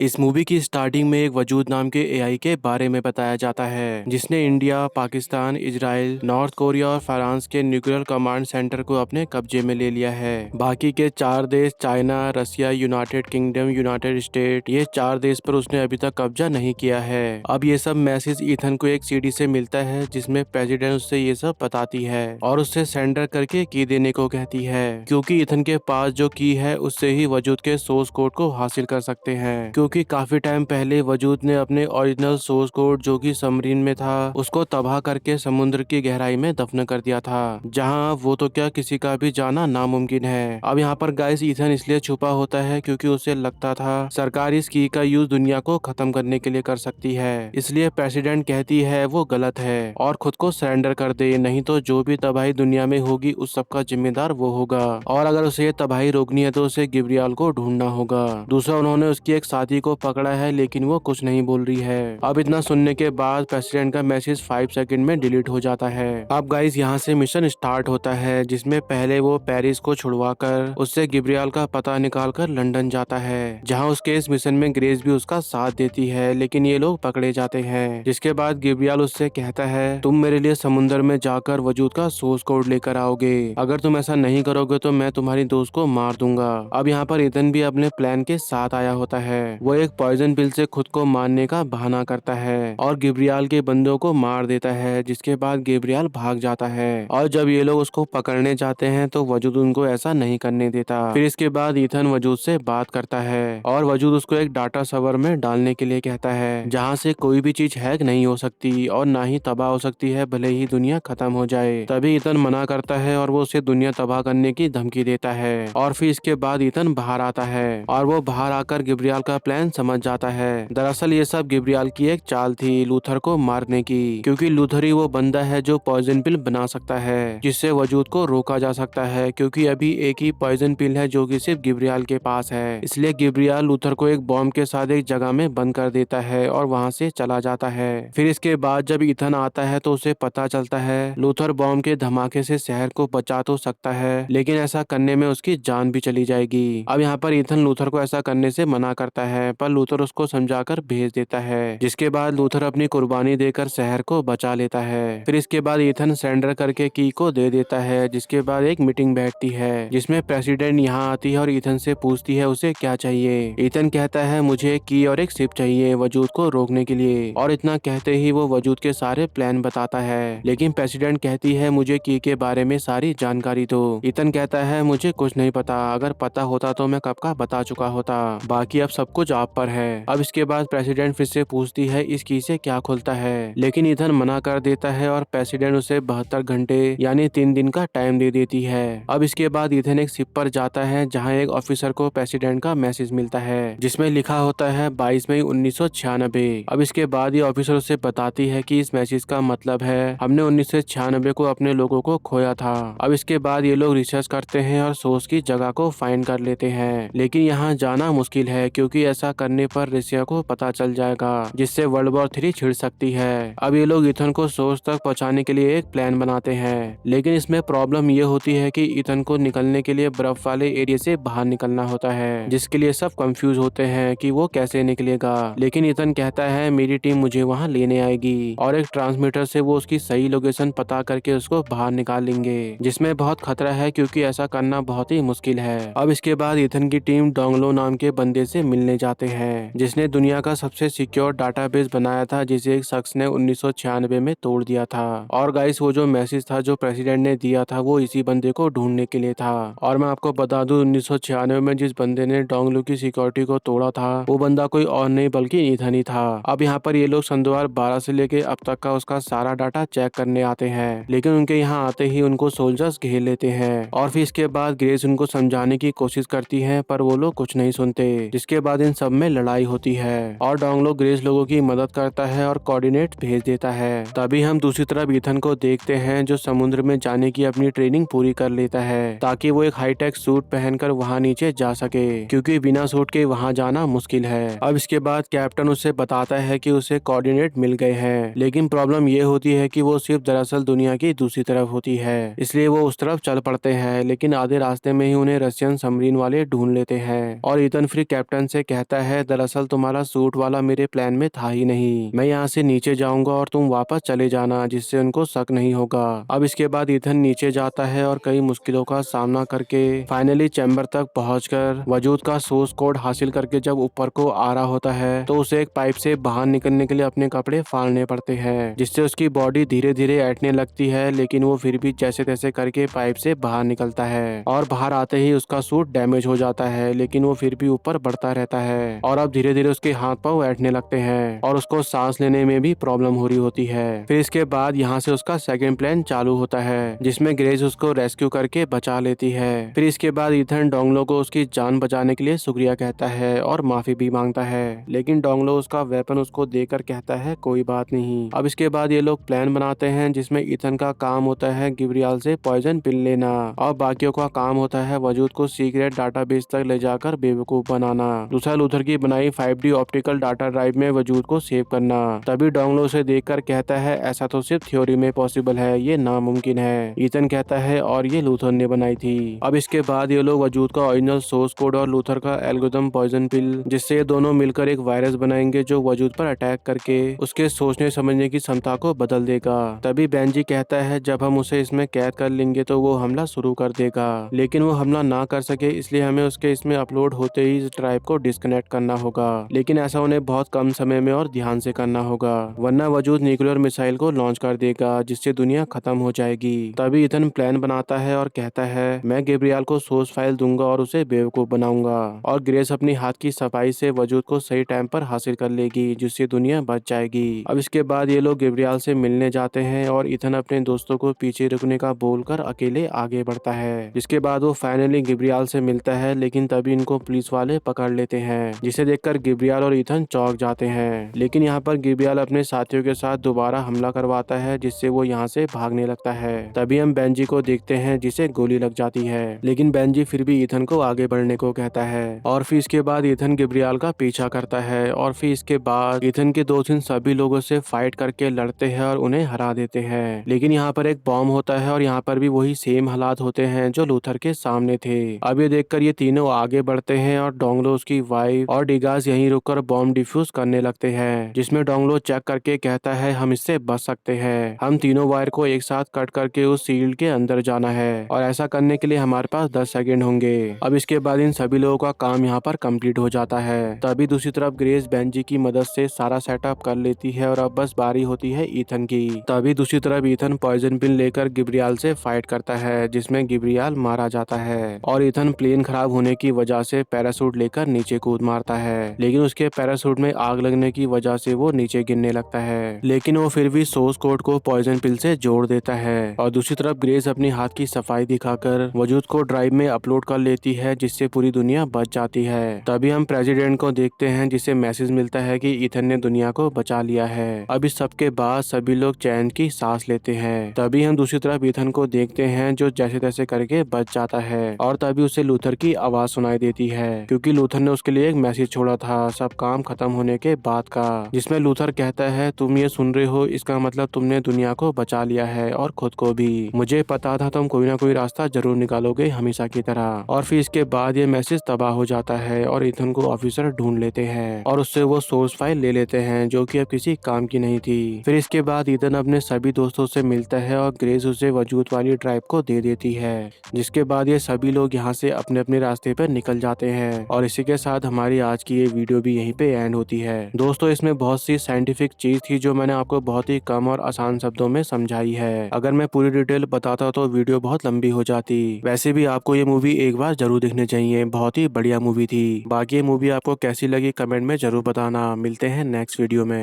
इस मूवी की स्टार्टिंग में एक वजूद नाम के एआई के बारे में बताया जाता है जिसने India, Pakistan, Israel, north Korea और फ्रांस के न्यूक्लियर कमांड सेंटर को अपने कब्जे में ले लिया है। बाकी के 4 देश चाइना, रसिया, यूनाइटेड किंगडम, यूनाइटेड स्टेट, ये 4 देश पर उसने अभी तक कब्जा नहीं किया है। अब ये सब मैसेज ईथन को एक सीडी से मिलता है जिसमें प्रेसिडेंट उससे ये सब बताती है और उससे सरेंडर करके की देने को कहती है, क्योंकि ईथन के पास जो की है उससे ही वजूद के सोर्स कोड को हासिल कर सकते हैं। क्योंकि काफी टाइम पहले वजूद ने अपने ओरिजिनल सोर्स कोड जो कि सबमरीन में था उसको तबाह करके समुद्र की गहराई में दफन कर दिया था, जहां वो तो क्या किसी का भी जाना नामुमकिन है। अब यहाँ पर गाइस ईथन इसलिए छुपा होता है क्योंकि उसे लगता था सरकार इस की का यूज दुनिया को खत्म करने के लिए कर सकती है, इसलिए प्रेसिडेंट कहती है वो गलत है और खुद को सरेंडर कर दे, नहीं तो जो भी तबाही दुनिया में होगी उस सबका जिम्मेदार वो होगा और अगर उसे ये तबाही रोकनी है तो उसे गिब्रियल को ढूंढना होगा। दूसरा, उन्होंने उसकी एक साथी को पकड़ा है लेकिन वो कुछ नहीं बोल रही है। अब इतना सुनने के बाद प्रेसिडेंट का मैसेज 5 सेकंड में डिलीट हो जाता है। अब गाइस यहाँ से मिशन स्टार्ट होता है जिसमें पहले वो पेरिस को छुड़वाकर उससे गिब्रियल का पता निकालकर लंदन जाता है, जहाँ उसके इस मिशन में ग्रेस भी उसका साथ देती है, लेकिन ये लोग पकड़े जाते हैं। जिसके बाद गिब्रियल उससे कहता है तुम मेरे लिए समुद्र में जाकर वजूद का सोर्स कोड लेकर आओगे, अगर तुम ऐसा नहीं करोगे तो मैं तुम्हारी दोस्त को मार दूंगा। अब यहाँ पर ईथन भी अपने प्लान के साथ आया होता है। वो एक पॉइजन पिल से खुद को मारने का बहाना करता है और गिब्रियल के बंदों को मार देता है, जिसके बाद गिब्रियल भाग जाता है और जब ये लोग उसको पकड़ने जाते हैं तो वजूद उनको ऐसा नहीं करने देता। फिर इसके बाद ईथन वजूद से बात करता है और वजूद उसको एक डाटा सर्वर में डालने के लिए कहता है जहाँ से कोई भी चीज हैक नहीं हो सकती और ना ही तबाह हो सकती है, भले ही दुनिया खत्म हो जाए। तभी ईथन मना करता है और वो उसे दुनिया तबाह करने की धमकी देता है और फिर इसके बाद ईथन बाहर आता है और वो बाहर आकर गिब्रियल का प्लान समझ जाता है। दरअसल ये सब गिब्रियल की एक चाल थी लूथर को मारने की, क्योंकि लूथर ही वो बंदा है जो पॉइजन पिल बना सकता है जिससे वजूद को रोका जा सकता है, क्योंकि अभी एक ही पॉइजन पिल है जो कि सिर्फ गिब्रियल के पास है। इसलिए गिब्रियल लूथर को एक बॉम्ब के साथ एक जगह में बंद कर देता है और वहाँ से चला जाता है। फिर इसके बाद जब ईथन आता है तो उसे पता चलता है लूथर बॉम्ब के धमाके से शहर को बचा तो सकता है, लेकिन ऐसा करने में उसकी जान भी चली जाएगी। अब यहाँ पर ईथन लूथर को ऐसा करने से मना करता है, पर लूथर उसको समझाकर भेज देता है, जिसके बाद लूथर अपनी कुर्बानी देकर शहर को बचा लेता है। फिर इसके बाद ईथन सरेंडर करके की को दे देता है, जिसके बाद एक मीटिंग बैठती है जिसमें प्रेसिडेंट यहाँ आती है और ईथन से पूछती है उसे क्या चाहिए। ईथन कहता है मुझे एक की और एक शिप चाहिए वजूद को रोकने के लिए, और इतना कहते ही वो वजूद के सारे प्लान बताता है, लेकिन प्रेसिडेंट कहती है मुझे की के बारे में सारी जानकारी दो। ईथन कहता है मुझे कुछ नहीं पता, अगर पता होता तो मैं कब का बता चुका होता, बाकी अब सब कुछ आप पर है। अब इसके बाद प्रेसिडेंट फिर से पूछती है इस की से क्या खुलता है, लेकिन ईथन मना कर देता है और प्रेसिडेंट उसे 72 घंटे यानी 3 दिन का टाइम दे देती है। अब इसके बाद ईथन एक शिप पर जाता है जहाँ एक ऑफिसर को प्रेसिडेंट का मैसेज मिलता है जिसमें लिखा होता है 22 मई 1996। अब इसके बाद ये ऑफिसर उसे बताती है कि इस मैसेज का मतलब है हमने 1996 को अपने लोगों को खोया था। अब इसके बाद ये लोग रिसर्च करते हैं और सोर्स की जगह को फाइंड कर लेते हैं, लेकिन यहाँ जाना मुश्किल है क्योंकि ऐसा करने पर रसिया को पता चल जाएगा जिससे वर्ल्ड वॉर 3 छिड़ सकती है। अब ये लोग ईथन को सोर्स तक पहुँचाने के लिए एक प्लान बनाते हैं, लेकिन इसमें प्रॉब्लम ये होती है कि ईथन को निकलने के लिए बर्फ वाले एरिया से बाहर निकलना होता है, जिसके लिए सब कंफ्यूज होते हैं कि वो कैसे निकलेगा। लेकिन ईथन कहता है मेरी टीम मुझे वहाँ लेने आएगी और एक ट्रांसमीटर से वो उसकी सही लोकेशन पता करके उसको बाहर निकाल लेंगे, जिसमें बहुत खतरा है क्योंकि ऐसा करना बहुत ही मुश्किल है। अब इसके बाद ईथन की टीम डोंगलो नाम के बंदे से मिलने जाते हैं जिसने दुनिया का सबसे सिक्योर डाटाबेस बनाया था, जिसे एक शख्स ने 1996 में तोड़ दिया था। और गाइस वो जो मैसेज था जो प्रेसिडेंट ने दिया था वो इसी बंदे को ढूंढने के लिए था। और मैं आपको बता दूं 1996 में जिस बंदे ने डोंगलो की सिक्योरिटी को तोड़ा था वो बंदा कोई और नहीं बल्कि ईथन ही था। अब यहाँ पर ये लोग सन 2012 से लेके अब तक का उसका सारा डाटा चेक करने आते हैं, लेकिन उनके यहाँ आते ही उनको सोल्जर्स घेर लेते हैं और फिर इसके बाद ग्रेस उनको समझाने की कोशिश करती है पर वो लोग कुछ नहीं सुनते, जिसके बाद इन सब में लड़ाई होती है और डोंगलो ग्रेस लोगों की मदद करता है और कोऑर्डिनेट भेज देता है। तभी हम दूसरी तरफ ईथन को देखते हैं जो समुद्र में जाने की अपनी ट्रेनिंग पूरी कर लेता है ताकि वो एक हाईटेक सूट पहनकर वहाँ नीचे जा सके, क्योंकि बिना सूट के वहाँ जाना मुश्किल है। अब इसके बाद कैप्टन उसे बताता है कि उसे कोऑर्डिनेट मिल गए हैं, लेकिन प्रॉब्लम ये होती है कि वो सिर्फ दरअसल दुनिया की दूसरी तरफ होती है, इसलिए वो उस तरफ चल पड़ते हैं, लेकिन आधे रास्ते में ही उन्हें रशियन सबमरीन वाले ढूंढ लेते हैं और ईथन फिर कैप्टन से कहता कहता है, दरअसल तुम्हारा सूट वाला मेरे प्लान में था ही नहीं, मैं यहाँ से नीचे जाऊंगा और तुम वापस चले जाना, जिससे उनको शक नहीं होगा। अब इसके बाद ईथन नीचे जाता है और कई मुश्किलों का सामना करके फाइनली चैम्बर तक पहुंचकर वजूद का सोर्स कोड हासिल करके जब ऊपर को आ रहा होता है तो उसे एक पाइप से बाहर निकलने के लिए अपने कपड़े फाड़ने पड़ते हैं, जिससे उसकी बॉडी धीरे धीरे ऐठने लगती है, लेकिन वो फिर भी जैसे तैसे करके पाइप से बाहर निकलता है और बाहर आते ही उसका सूट डैमेज हो जाता है, लेकिन वो फिर भी ऊपर बढ़ता रहता है और अब धीरे धीरे उसके हाथ पांव ऐठने लगते हैं और उसको सांस लेने में भी प्रॉब्लम हो रही होती है। फिर इसके बाद यहाँ से उसका सेकंड प्लान चालू होता है, जिसमें ग्रेस उसको रेस्क्यू करके बचा लेती है। फिर इसके बाद ईथन डोंगलो को उसकी जान बचाने के लिए शुक्रिया कहता है और माफी भी मांगता है, लेकिन डोंगलो उसका वेपन उसको देकर कहता है कोई बात नहीं। अब इसके बाद ये लोग प्लान बनाते हैं, जिसमें ईथन का काम होता है गिब्रियल से पॉइजन पिल लेना और बाकियों का काम होता है वजूद को सीक्रेट डाटाबेस तक ले जाकर बेवकूफ बनाना। दूसरा लूथर की बनाई 5D ऑप्टिकल डाटा ड्राइव में वजूद को सेव करना। तभी डोंगलो उसे देखकर कहता है ऐसा तो सिर्फ थ्योरी में पॉसिबल है, ये नामुमकिन है। ईथन कहता है और ये लूथर ने बनाई थी। अब इसके बाद ये लोग वजूद का ओरिजिनल सोर्स कोड और लूथर का एल्गोरिथम पॉइजन पिल, जिससे ये दोनों मिलकर एक वायरस बनाएंगे जो वजूद पर अटैक करके उसके सोचने समझने की क्षमता को बदल देगा। तभी बेंजी कहता है जब हम उसे इसमें कैद कर लेंगे तो वो हमला शुरू कर देगा, लेकिन वो हमला ना कर सके इसलिए हमें उसके इसमें अपलोड होते ही इस ड्राइव को डिस्कनेक्ट करना होगा, लेकिन ऐसा उन्हें बहुत कम समय में और ध्यान से करना होगा, वरना वजूद न्यूक्लियर मिसाइल को लॉन्च कर देगा, जिससे दुनिया खत्म हो जाएगी। तभी ईथन प्लान बनाता है और कहता है मैं गैब्रियल को सोर्स फाइल दूंगा और उसे बेवकूफ बनाऊंगा और ग्रेस अपनी हाथ की सफाई से वजूद को सही टाइम पर हासिल कर लेगी, जिससे दुनिया बच जाएगी। अब इसके बाद ये लोग गैब्रियल से मिलने जाते हैं और ईथन अपने दोस्तों को पीछे रुकने का बोलकर अकेले आगे बढ़ता है। जिसके बाद वो फाइनली गैब्रियल से मिलता है, लेकिन तभी इनको पुलिस वाले पकड़ लेते हैं, जिसे देखकर गैब्रियल और ईथन चौंक जाते हैं। लेकिन यहाँ पर गैब्रियल अपने साथियों के साथ दोबारा हमला करवाता है, जिससे वो यहाँ से भागने लगता है। तभी हम बेंजी को देखते हैं जिसे गोली लग जाती है, लेकिन बेंजी फिर भी ईथन को आगे बढ़ने को कहता है और फिर इसके बाद ईथन गैब्रियल का पीछा करता है और फिर इसके बाद ईथन के दोस्त इन सभी लोगों से फाइट करके लड़ते हैं और उन्हें हरा देते हैं। लेकिन यहाँ पर एक बॉम्ब होता है और यहाँ पर भी वही सेम हालात होते हैं जो लूथर के सामने थे। अब ये देखकर ये तीनों आगे बढ़ते हैं और डोंगलो उसकी वाइफ और डिगास यहीं रुककर बॉम्ब डिफ्यूज करने लगते हैं, जिसमें डोंगलो चेक करके कहता है हम इससे बच सकते हैं, हम तीनों वायर को एक साथ कट करके उस शील्ड के अंदर जाना है और ऐसा करने के लिए हमारे पास 10 सेकंड होंगे। अब इसके बाद इन सभी लोगों का काम यहाँ पर कंप्लीट हो जाता है। तभी दूसरी तरफ ग्रेस बेंजी की मदद से सारा सेटअप कर लेती है और अब बस बारी होती है ईथन की। तभी दूसरी तरफ ईथन पॉइजन पिल लेकर गिब्रियल से फाइट करता है, जिसमें गिब्रियल मारा जाता है और ईथन प्लेन खराब होने की वजह से पैरासूट लेकर नीचे कूद मारता है, लेकिन उसके पैरासूट में आग लगने की वजह से वो नीचे गिरने लगता है, लेकिन वो फिर भी सोर्स कोड को पॉइजन पिल से जोड़ देता है। और दूसरी तरफ ग्रेस अपनी हाथ की सफाई दिखाकर वजूद को ड्राइव में अपलोड कर लेती है, जिससे पूरी दुनिया बच जाती है। तभी हम प्रेसिडेंट को देखते हैं, जिसे मैसेज मिलता है कि ईथन ने दुनिया को बचा लिया है। अब इस सब के बाद सभी लोग चैन की सांस लेते हैं। तभी हम दूसरी तरफ ईथन को देखते हैं जो जैसे तैसे करके बच जाता है और तभी उसे लूथर की आवाज सुनाई देती है, क्योंकि लूथर ने उसके लिए एक मैसेज छोड़ा था सब काम खत्म होने के बाद का, जिसमें लूथर कहता है तुम ये सुन रहे हो, इसका मतलब तुमने दुनिया को बचा लिया है और खुद को भी। मुझे पता था तुम कोई ना कोई रास्ता जरूर निकालोगे हमेशा की तरह। और फिर इसके बाद ये मैसेज तबाह हो जाता है और ईथन को ऑफिसर ढूंढ लेते हैं और उससे वो सोर्स फाइल ले लेते हैं जो कि अब किसी काम की नहीं थी। फिर इसके बाद ईथन अपने सभी दोस्तों से मिलता है और ग्रेस उसे वजूद वाली ड्राइव को दे देती है, जिसके बाद ये सभी लोग यहाँ से अपने अपने रास्ते पर निकल जाते हैं। और इसी के साथ हमारी आज की ये वीडियो भी यहीं पे एंड होती है। दोस्तों इसमें बहुत सी साइंटिफिक चीज थी जो मैंने आपको बहुत ही कम और आसान शब्दों में समझाई है। अगर मैं पूरी डिटेल बताता तो वीडियो बहुत लंबी हो जाती। वैसे भी आपको ये मूवी एक बार जरूर देखनी चाहिए, बहुत ही बढ़िया मूवी थी। बाकी ये मूवी आपको कैसी लगी कमेंट में जरूर बताना। मिलते हैं नेक्स्ट वीडियो में।